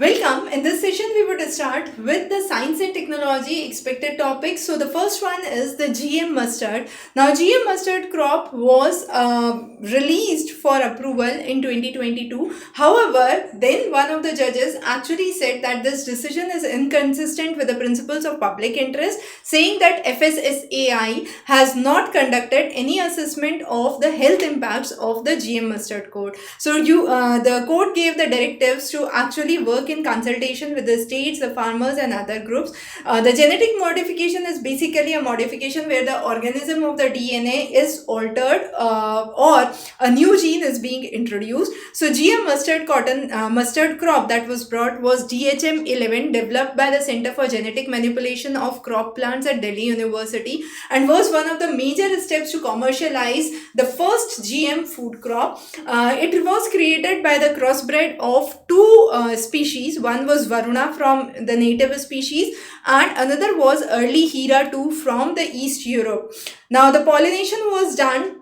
Welcome. In this session, we would start with the science and technology expected topics. So, the first one is the GM mustard. Now, GM mustard crop was released for approval in 2022. However, then one of the judges actually said that this decision is inconsistent with the principles of public interest, saying that FSSAI has not conducted any assessment of the health impacts of the GM mustard code. So, the court gave the directives to actually work in consultation with the states, the farmers, and other groups. The genetic modification is basically a modification where the organism of the DNA is altered or a new gene is being introduced. So, GM mustard crop that was brought was DHM 11, developed by the Center for Genetic Manipulation of Crop Plants at Delhi University, and was one of the major steps to commercialize the first GM food crop. It was created by the crossbred of two species. One was Varuna from the native species, and another was early Hira 2 from the East Europe. Now, the pollination was done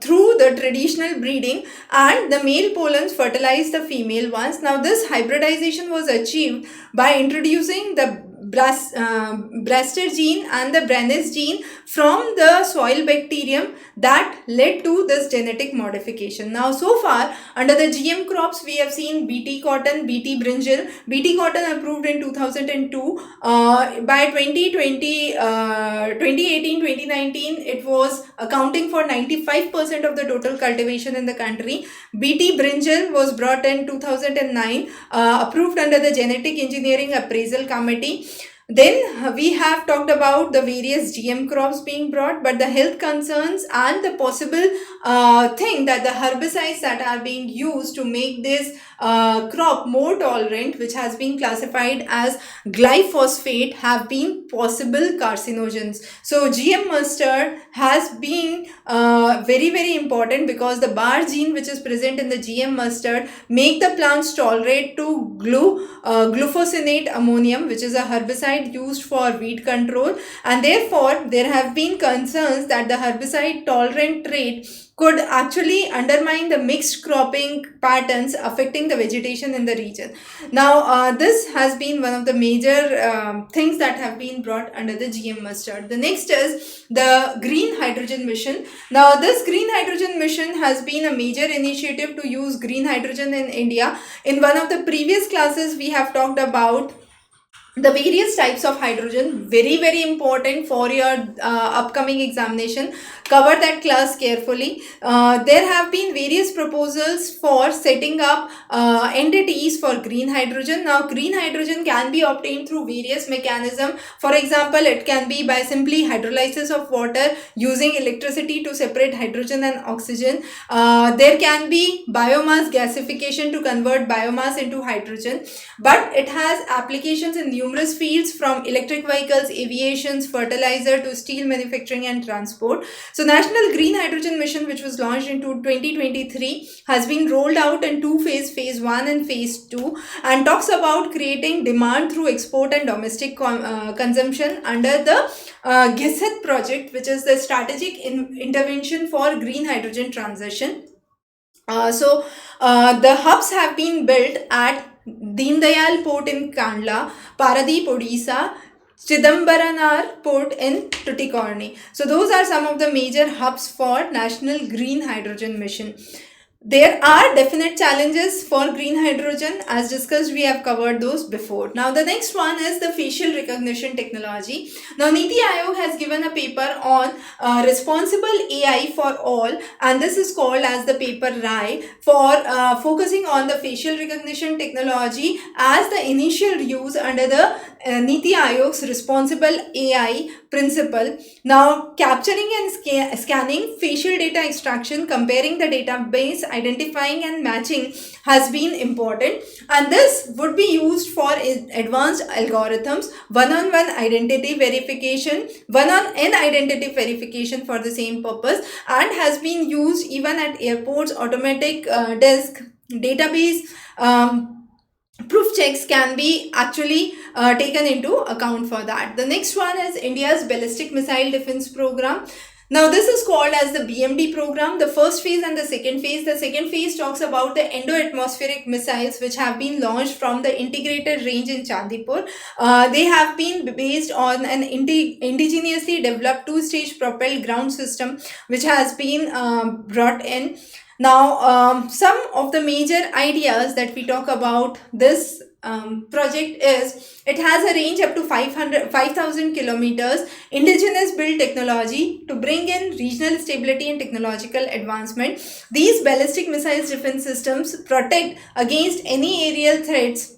through the traditional breeding, and the male pollens fertilize the female ones. Now, this hybridization was achieved by introducing the Braster gene and the Brannis gene from the soil bacterium that led to this genetic modification. Now, so far, under the GM crops, we have seen BT cotton, BT brinjal. BT cotton approved in 2002. By 2018-2019, it was accounting for 95% of the total cultivation in the country. BT brinjal was brought in 2009, approved under the Genetic Engineering Appraisal Committee. Then we have talked about the various GM crops being brought, but the health concerns and the possible thing that the herbicides that are being used to make this crop more tolerant, which has been classified as glyphosate, have been possible carcinogens. So, GM mustard has been very important because the BAR gene, which is present in the GM mustard, make the plants tolerate to glufosinate ammonium, which is a herbicide used for weed control, and therefore there have been concerns that the herbicide tolerant trait could actually undermine the mixed cropping patterns affecting the vegetation in the region. Now, this has been one of the major things that have been brought under the GM mustard. The next is the Green Hydrogen Mission. Now, this Green Hydrogen Mission has been a major initiative to use green hydrogen in India. In one of the previous classes, we have talked about the various types of hydrogen, very important for your upcoming examination. Cover that class carefully. There have been various proposals for setting up entities for green hydrogen. Now, green hydrogen can be obtained through various mechanisms. For example, it can be by simply hydrolysis of water using electricity to separate hydrogen and oxygen. There can be biomass gasification to convert biomass into hydrogen, but it has applications in numerous fields, from electric vehicles, aviation, fertilizer to steel manufacturing and transport. So, National Green Hydrogen Mission, which was launched in 2023, has been rolled out in two phases, phase 1 and phase 2, and talks about creating demand through export and domestic consumption under the GESET project, which is the strategic intervention for green hydrogen transition. The hubs have been built at Deen Dayal Port in Kandla, Paradeep, Odisha, Chidambaranar Port in Tuticorin. So, those are some of the major hubs for National Green Hydrogen Mission. There are definite challenges for green hydrogen. As discussed, we have covered those before. Now, the next one is the facial recognition technology. Now, Niti Aayog has given a paper on responsible AI for all, and this is called as the paper RAI, for focusing on the facial recognition technology as the initial use under the Niti Aayog's responsible AI principle. Now, capturing and scanning facial data extraction, comparing the database, identifying and matching has been important, and this would be used for advanced algorithms, one-on-one identity verification, one-on-n identity verification for the same purpose, and has been used even at airports. Automatic desk database proof checks can be actually taken into account for that. The next one is India's ballistic missile defense program. Now, this is called as the BMD program, the first phase and the second phase. The second phase talks about the endo-atmospheric missiles which have been launched from the integrated range in Chandipur. They have been based on an indigenously developed two-stage propelled ground system which has been brought in. Now, some of the major ideas that we talk about this project is it has a range up to 5,000 kilometers, indigenous built technology to bring in regional stability and technological advancement. These ballistic missiles defense systems protect against any aerial threats.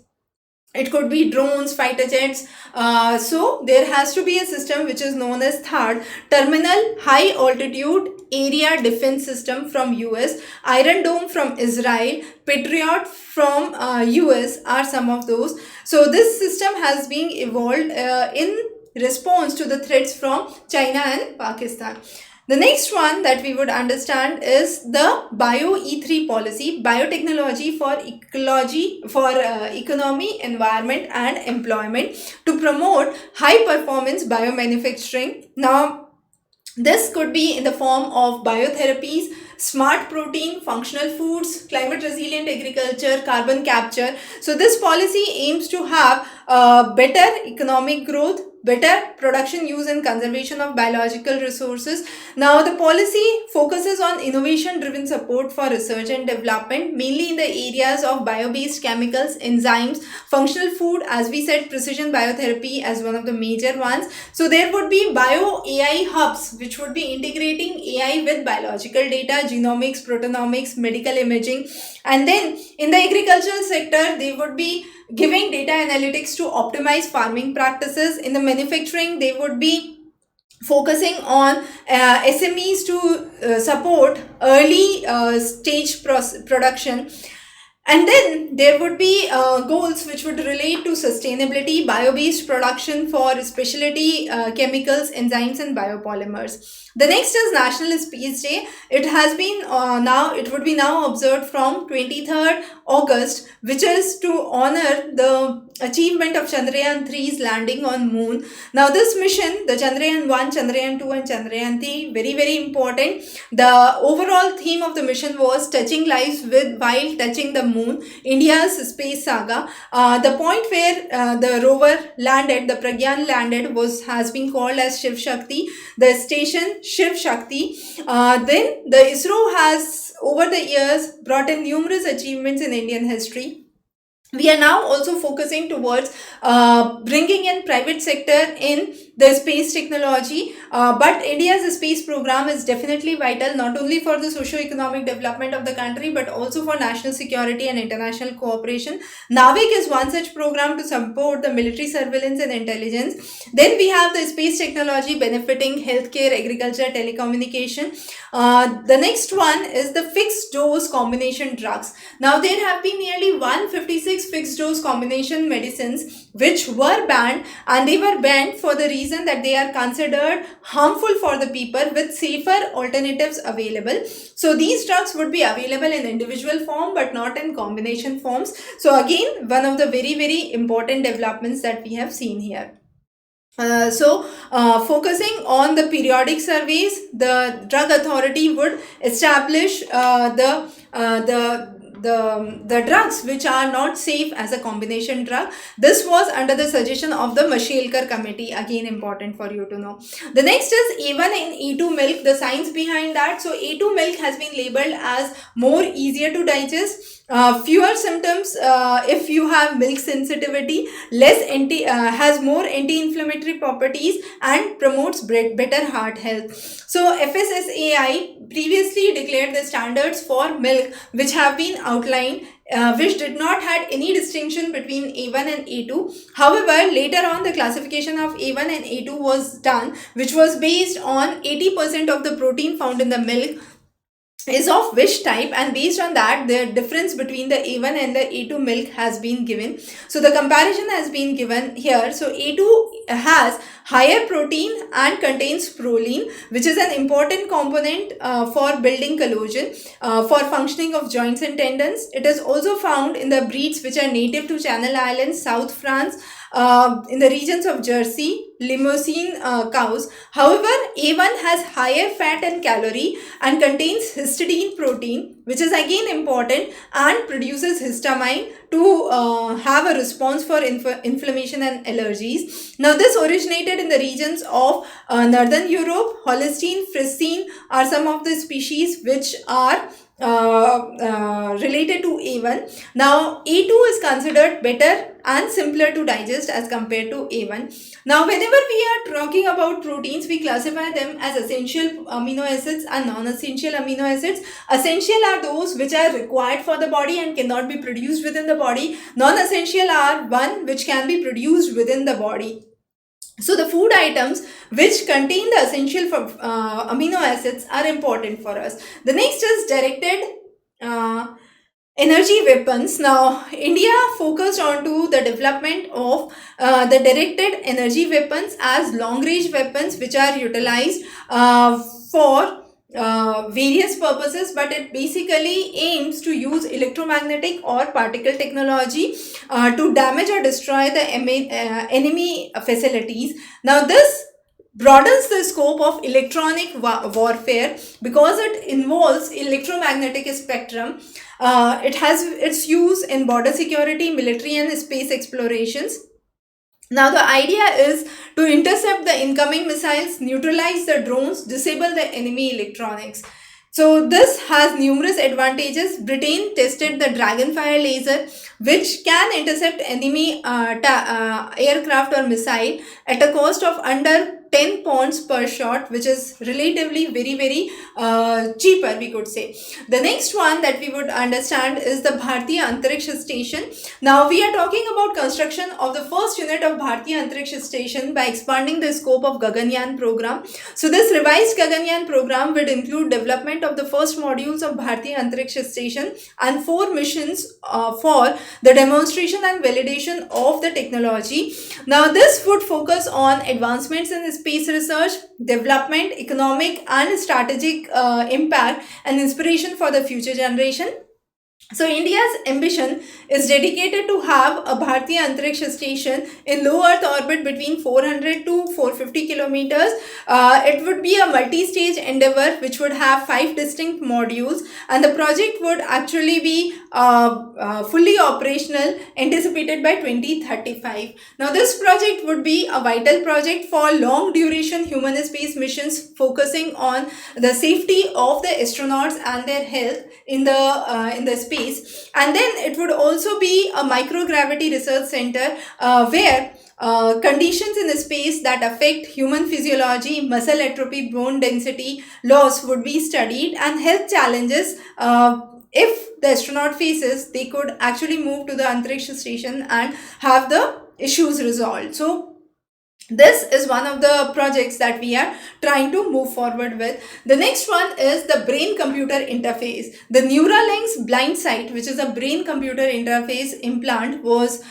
It could be drones, fighter jets. So there has to be a system which is known as THAAD, Terminal High Altitude Area Defense System from US, Iron Dome from Israel, Patriot from US are some of those. So this system has been evolved in response to the threats from China and Pakistan. The next one that we would understand is the Bio-E3 policy, biotechnology for ecology, for economy, environment and employment to promote high performance biomanufacturing. Now, this could be in the form of biotherapies, smart protein, functional foods, climate resilient agriculture, carbon capture. So this policy aims to have better economic growth, better production use and conservation of biological resources. Now, the policy focuses on innovation driven support for research and development, mainly in the areas of bio-based chemicals, enzymes, functional food, as we said, precision biotherapy as one of the major ones. So there would be bio AI hubs which would be integrating AI with biological data, genomics, proteomics, medical imaging. And then in the agricultural sector, they would be giving data analytics to optimize farming practices. In the manufacturing, they would be focusing on SMEs to support early stage production. And then there would be goals which would relate to sustainability, bio-based production for specialty chemicals, enzymes and biopolymers. The next is National Space Day. It has been it would be now observed from 23rd August, which is to honor the achievement of Chandrayaan 3's landing on moon. Now this mission, the Chandrayaan 1, Chandrayaan 2 and Chandrayaan 3, very, very important. The overall theme of the mission was touching lives while touching the moon, India's space saga. The point where the rover landed, the Pragyan landed, has been called as Shiv Shakti, the station Shiv Shakti. Then the ISRO has over the years brought in numerous achievements in Indian history. We are now also focusing towards bringing in private sector in the space technology, but India's space program is definitely vital not only for the socio-economic development of the country but also for national security and international cooperation. NAVIC is one such program to support the military surveillance and intelligence. Then we have the space technology benefiting healthcare, agriculture, telecommunication. The next one is the fixed dose combination drugs. Now there have been nearly 156 fixed dose combination medicines which were banned, and they were banned for the reason that they are considered harmful for the people with safer alternatives available. So these drugs would be available in individual form but not in combination forms. So again, one of the very, very important developments that we have seen here. Focusing on the periodic surveys, the drug authority would establish the drugs which are not safe as a combination drug. This was under the suggestion of the Mashelkar committee, again important for you to know. The next is A1 and A2 milk, the science behind that. So A2 milk has been labeled as more easier to digest, fewer symptoms if you have milk sensitivity, has more anti-inflammatory properties and promotes better heart health. So FSSAI previously declared the standards for milk which have been outlined, which did not had any distinction between A1 and A2. However, later on the classification of A1 and A2 was done, which was based on 80% of the protein found in the milk is of which type, and based on that the difference between the A1 and the A2 milk has been given. So the comparison has been given here. So A2 has higher protein and contains proline, which is an important component for building collagen, for functioning of joints and tendons. It is also found in the breeds which are native to Channel Islands, South France, in the regions of Jersey, Limousin cows. However, A1 has higher fat and calorie and contains histidine protein, which is again important and produces histamine to have a response for inflammation and allergies. Now, this originated in the regions of Northern Europe. Holstein, Friesian are some of the species which are related to A1. Now, A2 is considered better and simpler to digest as compared to A1. Now, whenever we are talking about proteins, we classify them as essential amino acids and non-essential amino acids. Essential are those which are required for the body and cannot be produced within the body. Non-essential are one which can be produced within the body. So the food items which contain the essential amino acids are important for us. The next is directed energy weapons. Now, India focused on to the development of the directed energy weapons as long-range weapons which are utilized for various purposes, but it basically aims to use electromagnetic or particle technology to damage or destroy the enemy facilities. Now, this broadens the scope of electronic warfare because it involves electromagnetic spectrum. It has its use in border security, military and space explorations. Now, the idea is to intercept the incoming missiles, neutralize the drones, disable the enemy electronics. So, this has numerous advantages. Britain tested the Dragonfire laser, which can intercept enemy aircraft or missile at a cost of under 10 pounds per shot, which is relatively very cheaper, we could say. The next one that we would understand is the Bharatiya Antariksha Station. Now, we are talking about construction of the first unit of Bharatiya Antariksha Station by expanding the scope of Gaganyaan program. So, this revised Gaganyaan program would include development of the first modules of Bharatiya Antariksha Station and 4 missions for the demonstration and validation of the technology. Now, this would focus on advancements in space research, development, economic and strategic impact and inspiration for the future generation. So, India's ambition is dedicated to have a Bharatiya Antariksha Station in low Earth orbit between 400 to 450 kilometers. It would be a multi-stage endeavor which would have 5 distinct modules, and the project would actually be fully operational, anticipated by 2035. Now, this project would be a vital project for long duration human space missions, focusing on the safety of the astronauts and their health in the space. And then it would also be a microgravity research center where conditions in the space that affect human physiology, muscle atrophy, bone density loss would be studied, and health challenges if the astronaut faces, they could actually move to the Antariksha Station and have the issues resolved. So, this is one of the projects that we are trying to move forward with. The next one is the brain-computer interface. The Neuralinks Blind Sight, which is a brain-computer interface implant, was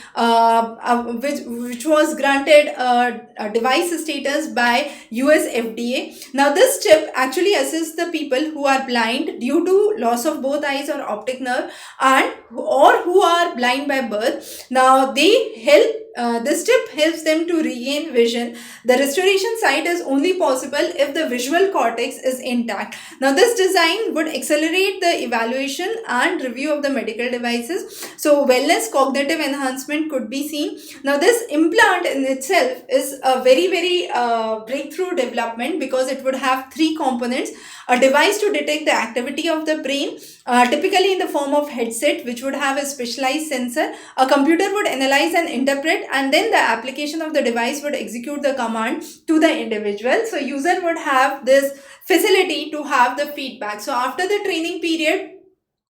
which was granted a device status by US FDA. Now, this chip actually assists the people who are blind due to loss of both eyes or optic nerve, and or who are blind by birth. Now, they help. This chip helps them to regain vision. The restoration site is only possible if the visual cortex is intact. Now, this design would accelerate the evaluation and review of the medical devices. So, wellness cognitive enhancement could be seen. Now, this implant in itself is a very breakthrough development because it would have 3 components. A device to detect the activity of the brain, typically in the form of headset, which would have a specialized sensor. A computer would analyze and interpret, and then the application of the device would execute the command to the individual. So, user would have this facility to have the feedback. So, after the training period,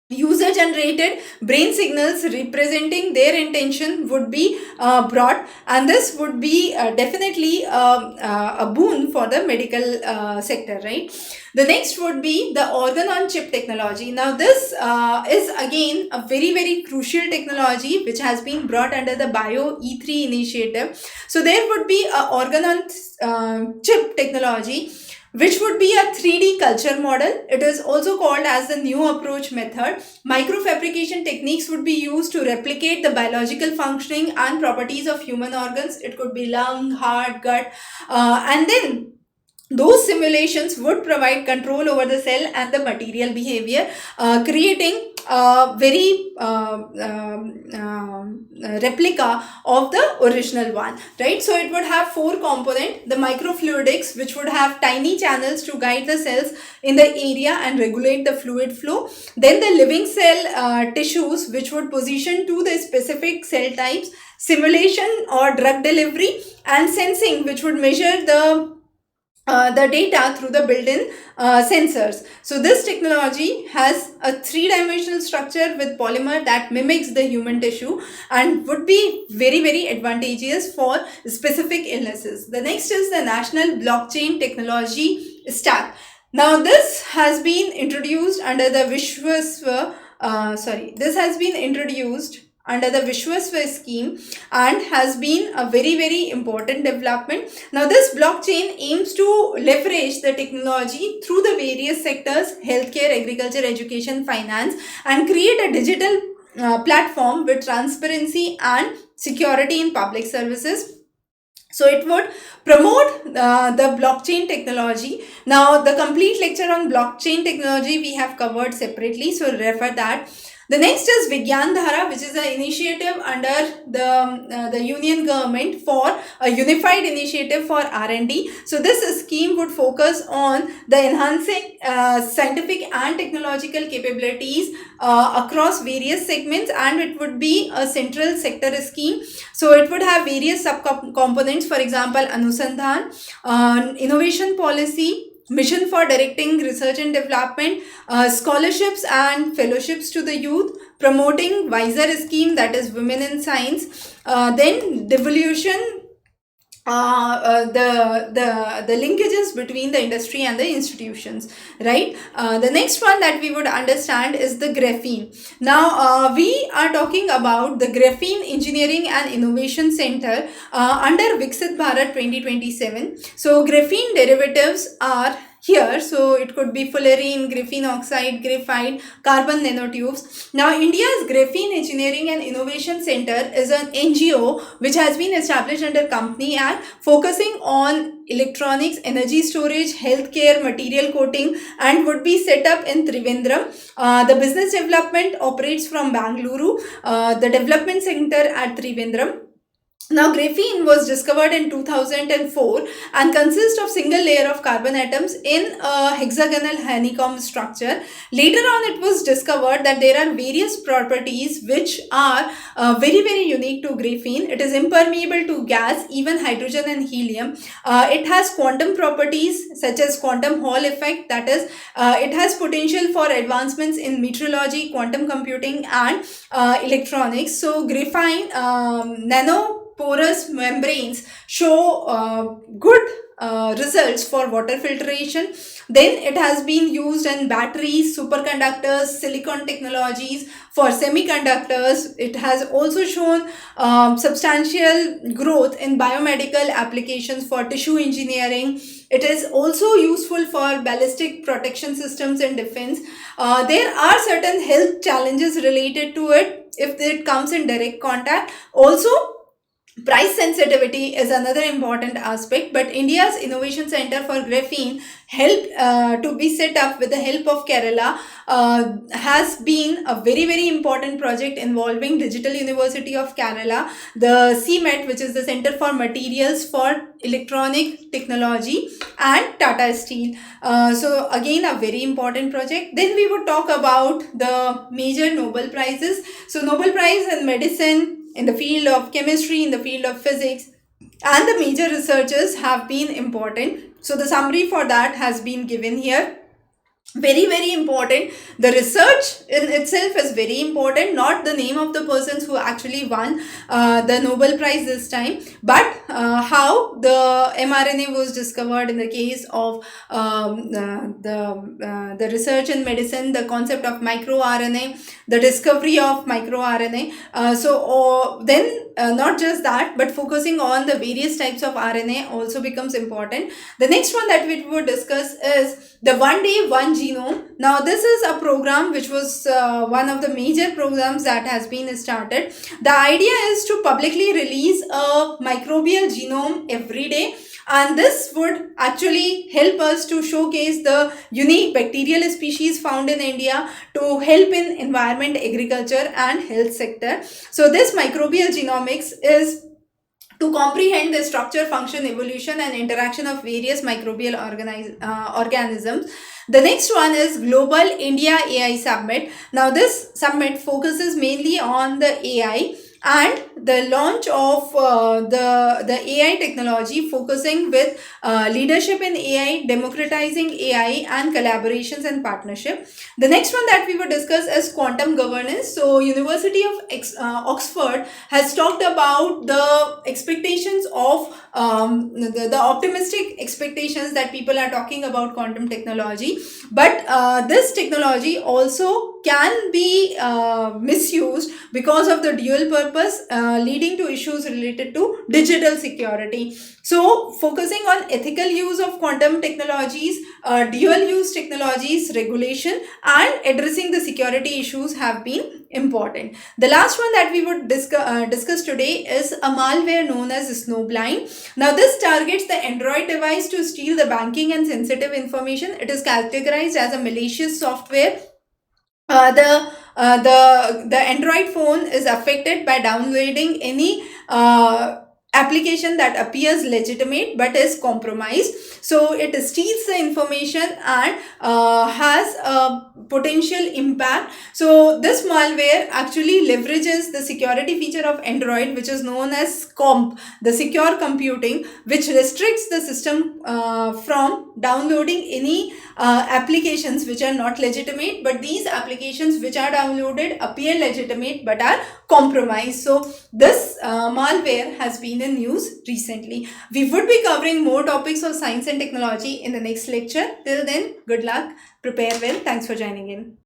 user generated brain signals representing their intention would be brought, and this would be definitely a boon for the medical sector, right? The next would be the organ on chip technology. Now, this is again a very crucial technology which has been brought under the Bio E3 initiative. So, there would be a organ on chip technology which would be a 3D culture model. It is also called as the new approach method. Microfabrication techniques would be used to replicate the biological functioning and properties of human organs. It could be lung, heart, gut, and then those simulations would provide control over the cell and the material behavior, creating a very replica of the original one, right? So it would have 4 components: the microfluidics, which would have tiny channels to guide the cells in the area and regulate the fluid flow; then the living cell tissues, which would position to the specific cell types; simulation or drug delivery; and sensing, which would measure the data through the built-in sensors. So this technology has a 3-dimensional structure with polymer that mimics the human tissue and would be very, very advantageous for specific illnesses. The next is the National Blockchain Technology Stack. Now this has been introduced under the Vishwasva scheme and has been a very, very important development. Now this blockchain aims to leverage the technology through the various sectors: healthcare, agriculture, education, finance, and create a digital platform with transparency and security in public services. So it would promote the blockchain technology. Now the complete lecture on blockchain technology we have covered separately, so refer that. The next is Vigyan Dhara, which is an initiative under the Union government for a unified initiative for R&D. So this scheme would focus on the enhancing scientific and technological capabilities across various segments, and it would be a central sector scheme. So it would have various sub-components, for example, Anusandhan, innovation policy, mission for directing research and development, scholarships and fellowships to the youth, promoting wiser scheme, that is women in science, then devolution, the linkages between the industry and the institutions, right? The next one that we would understand is the graphene. Now we are talking about the Graphene Engineering and Innovation Center under Viksit Bharat 2027. So graphene derivatives are here. So it could be fullerene, graphene oxide, graphite, carbon nanotubes. Now India's Graphene Engineering and Innovation Center is an NGO which has been established under Company Act, focusing on electronics, energy storage, healthcare, material coating, and would be set up in Trivandrum. The business development operates from Bangalore, the development center at Trivandrum. Now graphene was discovered in 2004 and consists of single layer of carbon atoms in a hexagonal honeycomb structure. Later on it was discovered that there are various properties which are very, very unique to graphene. It is impermeable to gas, even hydrogen and helium. It has quantum properties such as quantum Hall effect, that is it has potential for advancements in meteorology, quantum computing, and electronics. So graphene nanoporous membranes show good results for water filtration. Then it has been used in batteries, superconductors, silicon technologies, for semiconductors. It has also shown substantial growth in biomedical applications for tissue engineering. It is also useful for ballistic protection systems and defense. There are certain health challenges related to it if it comes in direct contact. Also, price sensitivity is another important aspect, but India's Innovation Center for Graphene helped to be set up with the help of Kerala, has been a very, very important project involving Digital University of Kerala, the CMET, which is the Center for Materials for Electronic Technology, and Tata Steel. So again, a very important project. Then we would talk about the major Nobel Prizes. So Nobel Prize in Medicine, in the field of chemistry, in the field of physics, and the major researchers have been important. So the summary for that has been given here. Very important. The research in itself is very important, not the name of the persons who actually won the Nobel Prize this time, but how the mRNA was discovered in the case of the research in medicine, the concept of microRNA, the discovery of microRNA. Then not just that, but focusing on the various types of RNA also becomes important. The next one that we would discuss is the One Day One Genome. Now this is a program which was one of the major programs that has been started. The idea is to publicly release a microbial genome every day, and this would actually help us to showcase the unique bacterial species found in India to help in environment, agriculture and health sector. So this microbial genomics is to comprehend the structure, function, evolution and interaction of various microbial organisms. The next one is Global India AI Summit. Now this summit focuses mainly on the AI and the launch of the AI technology, focusing with leadership in AI, democratizing AI and collaborations and partnership. The next one that we will discuss is quantum governance. So University of Oxford has talked about the expectations of the optimistic expectations that people are talking about quantum technology, but this technology also can be misused because of the dual purpose, leading to issues related to digital security. So focusing on ethical use of quantum technologies, dual use technologies, regulation and addressing the security issues have been important. The last one that we would discuss today is a malware known as Snowblind. Now this targets the Android device to steal the banking and sensitive information. It is categorized as a malicious software. The Android phone is affected by downloading any application that appears legitimate but is compromised. So it steals the information and has a potential impact. So this malware actually leverages the security feature of Android, which is known as COMP, the secure computing, which restricts the system from downloading any applications which are not legitimate, but these applications which are downloaded appear legitimate but are compromised. So this malware has been in news recently. We would be covering more topics of science and technology in the next lecture. Till then, good luck, prepare well. Thanks for joining in.